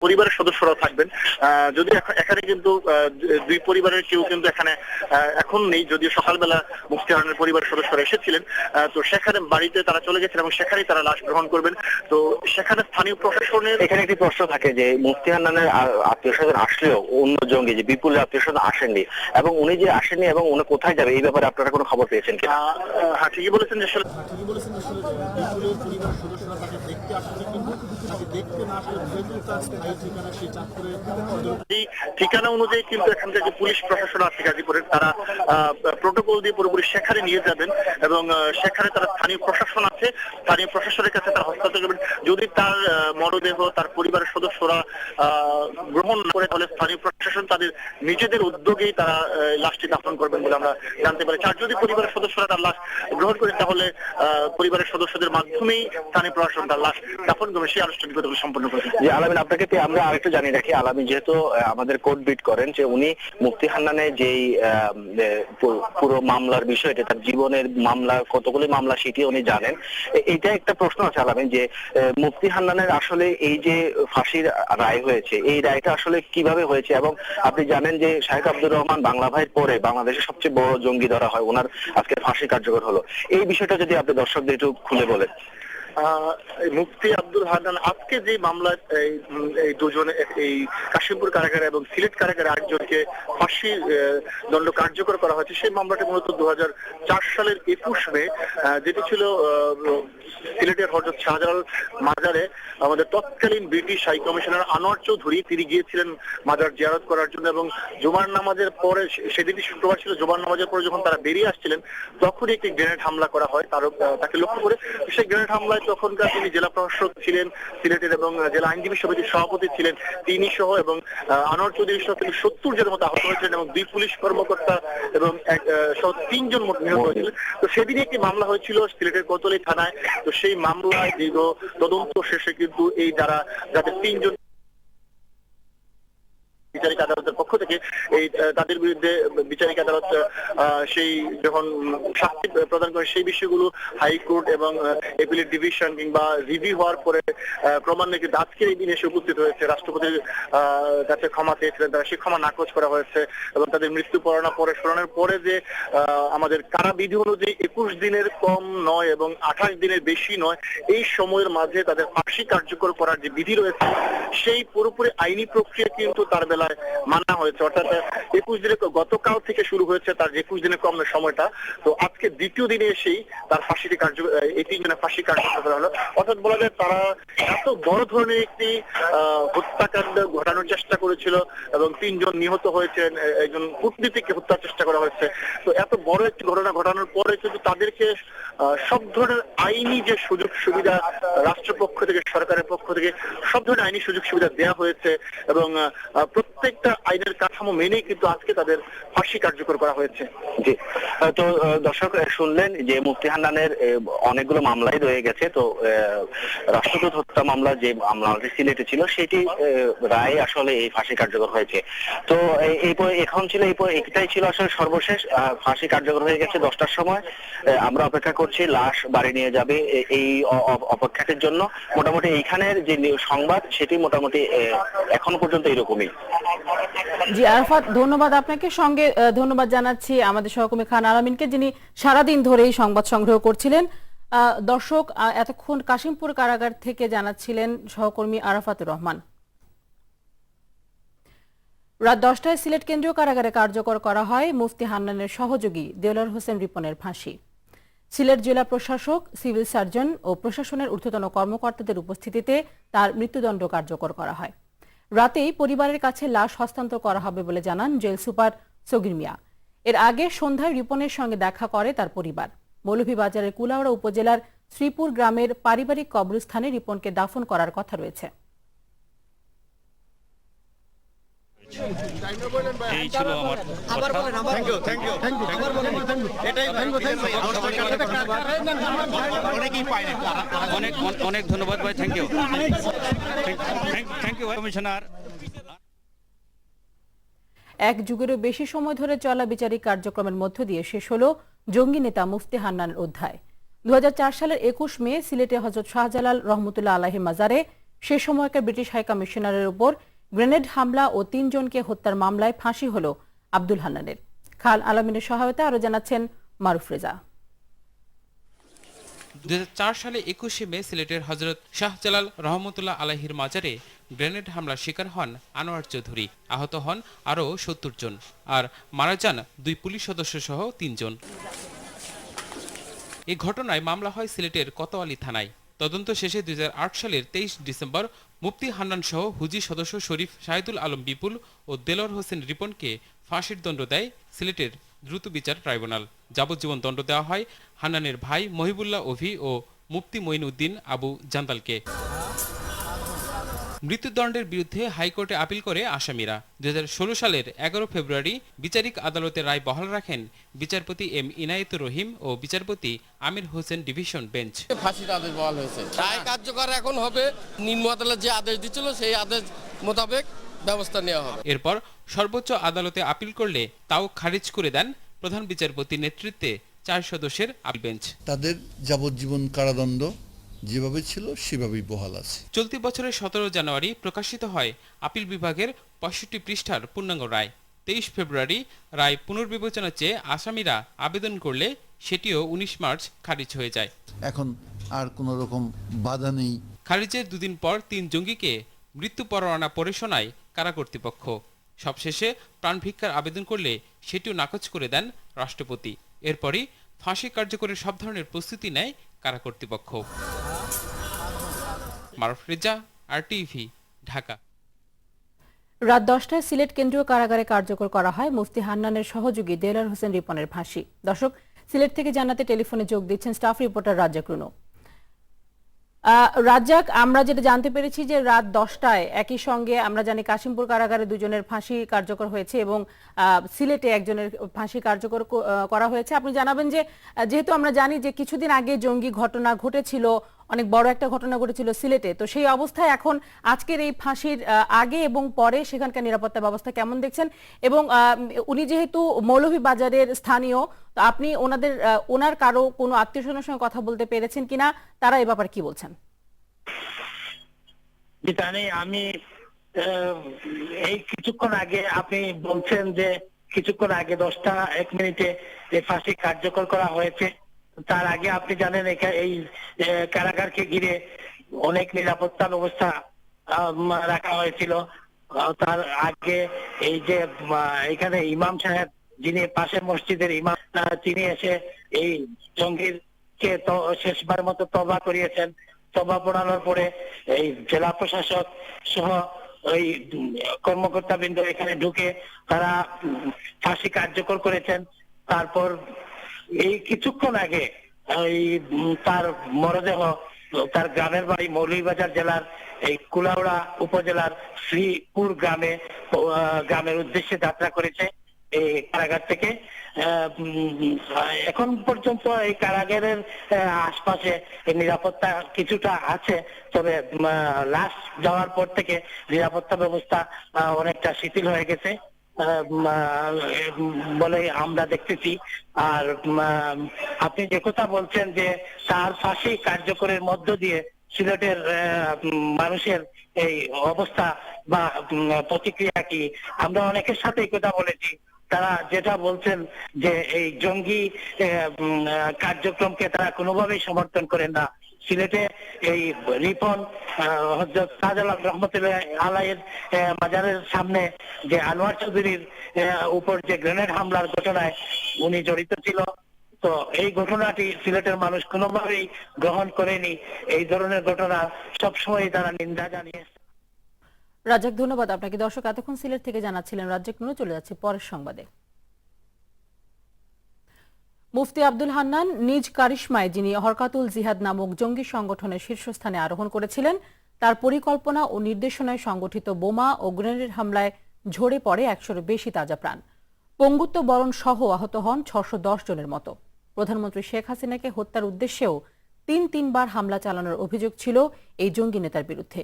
পরিবারের সদস্যরা থাকবেন। যদি এখানে কিন্তু দুই পরিবারের কেউ কিন্তু এখানে এখন নেই, যদিও সকালবেলা মুফতি হান্নানের পরিবারের সদস্যরা এসেছিলেন। তো সেখানে বাড়িতে তারা চলে গেছেন এবং সেখানেই তারা লাশ গ্রহণ করবেন। তো সেখানে স্থানীয় প্রশাসনের এখানে একটি প্রশ্ন থাকে যে মুফতি হান্নানের আত্মীয় স্বজন আসলেও অন্য জঙ্গি যে বিপুল আত্মীয় স্বজন আসেননি, এবং উনি যে আসেননি এবং উনি কোথায় যাবে এই ব্যাপারে আপনারা কোনো খবর পেয়েছেন কি? হ্যাঁ, ঠিকই বলেছেন যে আসলে বিপুলের পরিবারের সদস্যরা তাকে দেখতে আসছে, কিন্তু তাকে দেখতে না আসলে তার স্থায়ী ঠিকানা সেই চাঁদপুরের ঠিকানা অনুযায়ী কিন্তু এখান থেকে পুলিশ প্রশাসন আছে গাজীপুরের, তারা প্রোটোকল দিয়ে পুরোপুরি সেখানে নিয়ে যাবেন এবং সেখানে তারা স্থানীয় প্রশাসন আছে, স্থানীয় প্রশাসনের কাছে তারা হস্তান্তর করবেন। যদি তার মরদেহ তার পরিবারের সদস্যরা গ্রহণ না করে, তাহলে স্থানীয় প্রশাসন তাদের নিজেদের উদ্যোগেই তারা লাশটি দাফন করবেন বলে আমরা জানতে পারি। আর যদি পরিবারের সদস্যরা তার লাশ গ্রহণ করে, তাহলে পরিবারের সদস্যদের মাধ্যমেই স্থানীয় প্রশাসন তার লাশ দাফন করবে, সেই আনুষ্ঠানিকতা সম্পন্ন করবে। যে আলামিন, আপনাকে আমরা আরেকটু জানিয়ে রাখি, আলামিন যেহেতু আমাদের কোর্ট বিট করেন, যে উনি মুফতি হান্নানের যেই পুরো মামলার বিষয়টা, তার জীবনের মামলা কতগুলি মামলা সেটি উনি জানেন। এটা একটা প্রশ্ন আছে আলামিন, যে মুফতি হান্নানের আসলে এই যে ফাঁসির রায় হয়েছে, এই রায়টা আসলে কিভাবে হয়েছে? এবং আপনি জানেন যে শাহেখ আব্দুর রহমান বাংলা ভাইয়ের পরে বাংলাদেশের সবচেয়ে বড় জঙ্গি ধরা হয়, ওনার আজকে ফাঁসি কার্যকর হলো। এই বিষয়টা যদি আপনি দর্শকদের একটু খুলে বলেন। মুফতি আব্দুল হান্নান আজকে যে মামলায় এই দুজনে, এই কাশিমপুর কারাগারে এবং সিলেট কারাগারে আরেকজনকে ফাঁসি দণ্ড কার্যকর করা হয়েছে, সেই মামলাটি মূলত 2004 সালের 21 মে, যেটি ছিল সিলেটের হযরত শাহজালাল মাজারে আমাদের তৎকালীন British High Commissioner Anwar Chowdhury, তিনি গিয়েছিলেন মাজার জিয়ারত করার জন্য, এবং জুমার নামাজের পরে, সেদিনই শুক্রবার ছিল, জুমার নামাজের পরে যখন তারা বেরিয়ে আসছিলেন তখনই একটি গ্রেনেড হামলা করা হয় তাকে লক্ষ্য করে। সেই গ্রেনেড হামলায় তখনকার তিনি জেলা প্রশাসক ছিলেন সিলেটের এবং জেলা আইনজীবী সমিতির সভাপতি ছিলেন, তিনি সহ এবং আনোয়ার চৌধুরী সহ তিনি 70 জনের মতো আহত হয়েছিলেন এবং 2 পুলিশ কর্মকর্তা এবং 3 জন নিহত হয়েছিলেন। তো সেদিনই একটি মামলা হয়েছিল সিলেটের কোতোয়ালি থানায়। তো সেই মামলায় দীর্ঘ তদন্ত শেষে কিন্তু এই যাদের 3 জন বিচারিক আদালতের পক্ষ থেকে তাদের বিরুদ্ধে বিচারিক আদালত সেই যখন শাস্তি প্রদান করে, সেই বিষয়গুলো হাইকোর্ট এবং এপিলেট ডিভিশন কিংবা রিভিউ হওয়ার পরে ক্রমান্বয়ে কিন্তু আজকের এই দিনে এসে উপস্থিত হয়েছে। রাষ্ট্রপতির কাছে ক্ষমা চেয়েছিলেন, তারা সেই ক্ষমা নাকচ করা হয়েছে এবং তাদের মৃত্যু শুনানোর পরে যে আমাদের কারাবিধি অনুযায়ী 21 দিনের কম নয় এবং 28 দিনের বেশি নয়, এই সময়ের মাঝে তাদের ফাঁসি কার্যকর করার যে বিধি রয়েছে, সেই পুরোপুরি আইনি প্রক্রিয়া কিন্তু তার মানা হয়েছে। অর্থাৎ 21 দিনে, গতকাল থেকে শুরু হয়েছে তার 21 দিনের কম সময়টা। তো আজকে দ্বিতীয় দিনে এসেই তার ফাঁসিটি এই 3 জনের ফাঁসি কার্যকর করা হলো। অর্থাৎ বলা যায় তারা এত বড় ধরনের একটি হত্যাকাণ্ড ঘটানোর চেষ্টা করেছিল এবং 3 জন নিহত হয়েছেন, একজন কূটনীতিককে হত্যার চেষ্টা করা হয়েছে। তো এত বড় একটি ঘটনা ঘটানোর পরে কিন্তু তাদেরকে সব ধরনের আইনি যে সুযোগ সুবিধা রাষ্ট্রপক্ষ থেকে, সরকারের পক্ষ থেকে সব ধরনের আইনি সুযোগ সুবিধা দেওয়া হয়েছে এবং প্রত্যেকটা আইনের কাঠামো মেনে কিন্তু আজকে তাদের ফাঁসি কার্যকর করা হয়েছে। জি, তো দর্শক শুনলেন যে মুফতি হান্নানের অনেকগুলো মামলাই রয়ে গেছে। তো রাষ্ট্রদূত হত্যা মামলা যে মামলাটি সিলেটে ছিল, সেটি রায় আসলে এই ফাঁসি কার্যকর হয়েছে। তো এখন ছিল এটাই ছিল আসলে সর্বশেষ। ফাঁসি কার্যকর হয়ে গেছে 10টার সময়। আমরা অপেক্ষা করছি লাশ বাড়ি নিয়ে যাবে, এই অপেক্ষাটির জন্য। মোটামুটি এইখানের যে সংবাদ সেটি মোটামুটি এখন পর্যন্ত এরকমই। জি আরাফাত, ধন্যবাদ আপনাকে। সঙ্গে ধন্যবাদ জানাচ্ছি আমাদের সহকর্মী খান আলামিনকে, যিনি সারাদিন ধরে এই সংবাদ সংগ্রহ করছিলেন। দর্শক, এতক্ষণ কাশিমপুর কারাগার থেকে জানাচ্ছিলেন সহকর্মী আরাফাতুর রহমান। রাত 10টায় সিলেট কেন্দ্রীয় কারাগারে কার্যকর করা হয় মুফতি হান্নানের সহযোগী দেলোয়ার হোসেন রিপনের ফাঁসি। সিলেট জেলা প্রশাসক, সিভিল সার্জন ও প্রশাসনের ঊর্ধ্বতন কর্মকর্তাদের উপস্থিতিতে তার মৃত্যুদণ্ড কার্যকর করা হয়। রাতেই পরিবারের কাছে লাশ হস্তান্তর করা হবে বলে জানান জেল সুপার সগির মিয়া। এর আগে সন্ধ্যায় রিপনের সঙ্গে দেখা করে তার পরিবার। মৌলভীবাজারের কুলাউড়া উপজেলার শ্রীপুর গ্রামের পারিবারিক কবরস্থানে রিপনকে দাফন করার কথা রয়েছে। এই ছিল আমার অনেক ধন্যবাদ ভাই, থ্যাংক ইউ কমিশনার। এক যুগেরও বেশি সময় ধরে চলা বিচারিক কার্যক্রমের মধ্য দিয়ে শেষ হলো জঙ্গি নেতা মুফতি হান্নানের অধ্যায়। 2004 সালের 21 মে সিলেটে হযরত শাহজালাল রহমতুল্লাহ আলাইহির মাজারে সে সময়কার ব্রিটিশ হাই কমিশনারের উপর গ্রেনেড হামলা ও ৩ জনকে হত্যার মামলায় ফাঁসি হল আব্দুল হান্নানের। খান আলামিনের সহায়তায় আরো জানাচ্ছেন মারুফ রেজা। 2004 সালে 21শে মে সিলেটের হযরত শাহজালাল রহমতুল্লাহ আলাইহির মাজারে গ্রেনেড হামলার শিকার হন আনোয়ার চৌধুরী। আহত হন আরও ৭০ জন, আর মারা যান 2 পুলিশ সদস্য সহ 3 জন। এই ঘটনায় মামলা হয় সিলেটের কোতোয়ালি থানায়। তদন্ত শেষে 2008 সালের 23 ডিসেম্বর মুফতি হান্নান সহ হুজি সদস্য শরীফ শাহিদুল আলম বিপুল ও দেলোয়ার হোসেন রিপনকে ফাঁসির দণ্ড দেয় সিলেটের দ্রুত বিচার ট্রাইব্যুনাল। যাবজ্জীবন দণ্ড দেওয়া হয় হান্নানের ভাই মহিবুল্লাহ অভি ও মুফতি মঈনউদ্দিন আবু জান্দালকে। মৃত্যুদণ্ডের বিরুদ্ধে হাইকোর্টে আপিল করে আসামিরা। 2016 সালের 11 ফেব্রুয়ারি বিচারিক আদালতের রায় বহাল রাখেন বিচারপতি এম ইনায়েতুর রহিম ও বিচারপতি আমির হোসেন ডিভিশন বেঞ্চ। ফাঁসির আদেশ বহাল হয়েছে, রায় কার্যকর এখন হবে। নিম্ন আদালত যে আদেশ দিচ্ছিল সেই আদেশ মোতাবেক ব্যবস্থা নেওয়া হবে। এরপর সর্বোচ্চ আদালতে আপিল করলে তাও খারিজ করে দেন প্রধান বিচারপতির নেতৃত্বে 4 সদস্যের আপিল বেঞ্চ। তাদের যাবজ্জীবন কারাদণ্ড যেভাবে ছিল সেভাবেই বহাল আছে। চলতি বছরের 17 জানুয়ারি প্রকাশিত হয় আপিল বিভাগের 65 পৃষ্ঠার পূর্ণাঙ্গ রায়। 23 ফেব্রুয়ারি রায় পুনর্বিবেচনা চেয়ে আসামিরা আবেদন করলে সেটিও 19 মার্চ খারিজ হয়ে যায়। এখন আর কোনো রকম বাধা নেই। খারিজের দুদিন পর 3 জঙ্গিকে মৃত্যু পরোয়ানা পড়ে শোনায় কারা কর্তৃপক্ষ। সবশেষে প্রাণভিক্ষার আবেদন করলে সেটিও নাকচ করে দেন রাষ্ট্রপতি। এরপরই ফাঁসি কার্যকরের সব ধরনের প্রস্তুতি নেয় কারা কর্তৃপক্ষ। মারুফ রেজা, RTV, ঢাকা। রাত 10টায় সিলেট কেন্দ্রীয় কারাগারে কার্যকর করা হয় মুফতি হান্নানের সহযোগী দেলোয়ার হোসেন রিপনের ফাঁসি। দর্শক, সিলেট থেকে জানাতে টেলিফোনে যোগ দিচ্ছেন স্টাফ রিপোর্টার রাজ্জাক রুনু। রাজ্জাক, আমরা যেটা জানতে পেরেছি যে রাত 10টায় একই সঙ্গে আমরা জানি কাশিমপুর কারাগারে 2 জনের ফাঁসি কার্যকর হয়েছে এবং সিলেটে একজনের ফাঁসি কার্যকর করা হয়েছে। আপনি জানাবেন যে যেহেতু আমরা জানি যে কিছুদিন আগে জঙ্গি ঘটনা ঘটেছিল, অনেক বড় একটা ঘটনা ঘটেছিল সিলেটে, তো সেই অবস্থায় এখন আজকের এই ফাঁসির আগে এবং পরে সেখানকার নিরাপত্তা ব্যবস্থা কেমন দেখছেন? এবং উনি যেহেতু মৌলভীবাজারের স্থানীয়, তো আপনি ওনার কারো কোনো আত্মীয়স্বজনের সঙ্গে কথা বলতে পেরেছেন কিনা, তারা এ ব্যাপারে কি বলছেন? আমি এই কিছুক্ষণ আগে আপনি বলছেন যে কিছুক্ষণ আগে 10:01 এই ফাঁসি কার্যকর করা হয়েছে। তার আগে আপনি জানেন এই কারাগারকে ঘিরে অনেক নিরাপত্তা ব্যবস্থা রাখা হয়েছিল। তার আগে এই যে এখানে ইমাম সাহেব, যিনি পাশের মসজিদের ইমাম, তিনি এসে এই জঙ্গিরকে শেষবার মতো তওবা করিয়েছেন। তওবা পড়ানোর পরে এই জেলা প্রশাসক সহ ওই কর্মকর্তাবৃন্দ এখানে ঢুকে তারা ফাঁসি কার্যকর করেছেন। তারপর এই কিছুক্ষণ আগে তার মরদেহ তার গ্রামের বাড়ি মৌলভীবাজার জেলার এই কুলাউড়া উপজেলার শ্রীপুর গ্রামের উদ্দেশ্যে যাত্রা করেছে এই কারাগার থেকে। এখন পর্যন্ত এই কারাগারের আশপাশে নিরাপত্তা কিছুটা আছে, তবে লাশ যাওয়ার পর থেকে নিরাপত্তা ব্যবস্থা অনেকটা শিথিল হয়ে গেছে বলে আমরা দেখতেছি। আর আপনি যে কথা বলছেন যে তার ফাঁসি কার্যকরের মধ্য দিয়ে সিলেটের মানুষের এই অবস্থা বা প্রতিক্রিয়া কি, আমরা অনেকের সাথে এই কথা বলেছি। তারা যেটা বলছেন যে এই জঙ্গি কার্যক্রমকে তারা কোনোভাবেই সমর্থন করেন না। সিলেটে এই রিপন হযরত শাহজালাল রহমতুল্লাহ আলাইহির মাজারের সামনে যে আনোয়ার চৌধুরীর উপর যে গ্রেনেড হামলার ঘটনায় উনি জড়িত ছিল, তো এই ঘটনাটি সিলেটের মানুষ কোনোভাবেই গ্রহণ করেনি। এই ধরনের ঘটনা সবসময় তারা নিন্দা জানিয়েছে। রাজ্জাক, ধন্যবাদ আপনাকে। দর্শক, এতক্ষণ সিলেট থেকে জানাচ্ছিলেন রাজ্জাক রুনু। চলে যাচ্ছে পরের সংবাদে। মুফতি আব্দুল হান্নান নিজ কারিশমায় যিনি হরকাতুল জিহাদ নামক জঙ্গি সংগঠনের শীর্ষস্থানে আরোহণ করেছিলেন, তার পরিকল্পনা ও নির্দেশনায় সংগঠিত বোমা ও গ্রেনেড হামলায় ঝরে পড়ে 100-এর বেশি তাজা প্রাণ। পঙ্গুত্ব বরণ সহ আহত হন 610 জনের মতো। প্রধানমন্ত্রী শেখ হাসিনাকে হত্যার উদ্দেশ্যেও 3বার হামলা চালানোর অভিযোগ ছিল এই জঙ্গি নেতার বিরুদ্ধে।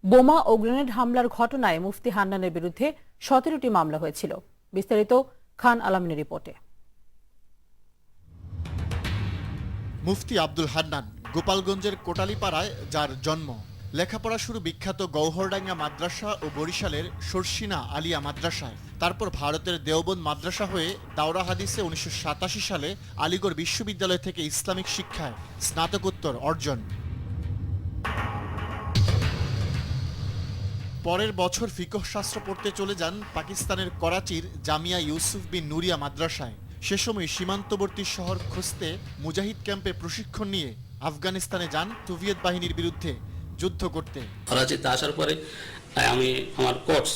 বোমা ও গ্রেনেড হামলার ঘটনায় মুফতি হান্নানের বিরুদ্ধে 17টি মামলা হয়েছিল। বিস্তারিত খান আলামিনের রিপোর্টে। মুফতি আব্দুল হান্নান গোপালগঞ্জের কোটালীপাড়ায় যার জন্ম, লেখাপড়া শুরু বিখ্যাত গৌহরডাঙ্গা মাদ্রাসা ও বরিশালের শর্ষিনা আলিয়া মাদ্রাসায়। তারপর ভারতের দেওবন্দ মাদ্রাসা হয়ে দাওরা হাদিসে 1987 সালে আলিগড় বিশ্ববিদ্যালয় থেকে ইসলামিক শিক্ষায় স্নাতকোত্তর অর্জন। পরের বছর ফিকহ শাস্ত্র পড়তে চলে যান পাকিস্তানের করাচির জামিয়া ইউসুফ বিন নুরিয়া মাদ্রাসায়। সে সময় সীমান্তবর্তী শহর খুঁজতে মুজাহিদ ক্যাম্পে প্রশিক্ষণ নিয়ে আফগানিস্তানে যান সোভিয়েত বাহিনীর বিরুদ্ধে যুদ্ধ করতে। করাচিতে আসার পরে আমি আমার কোর্স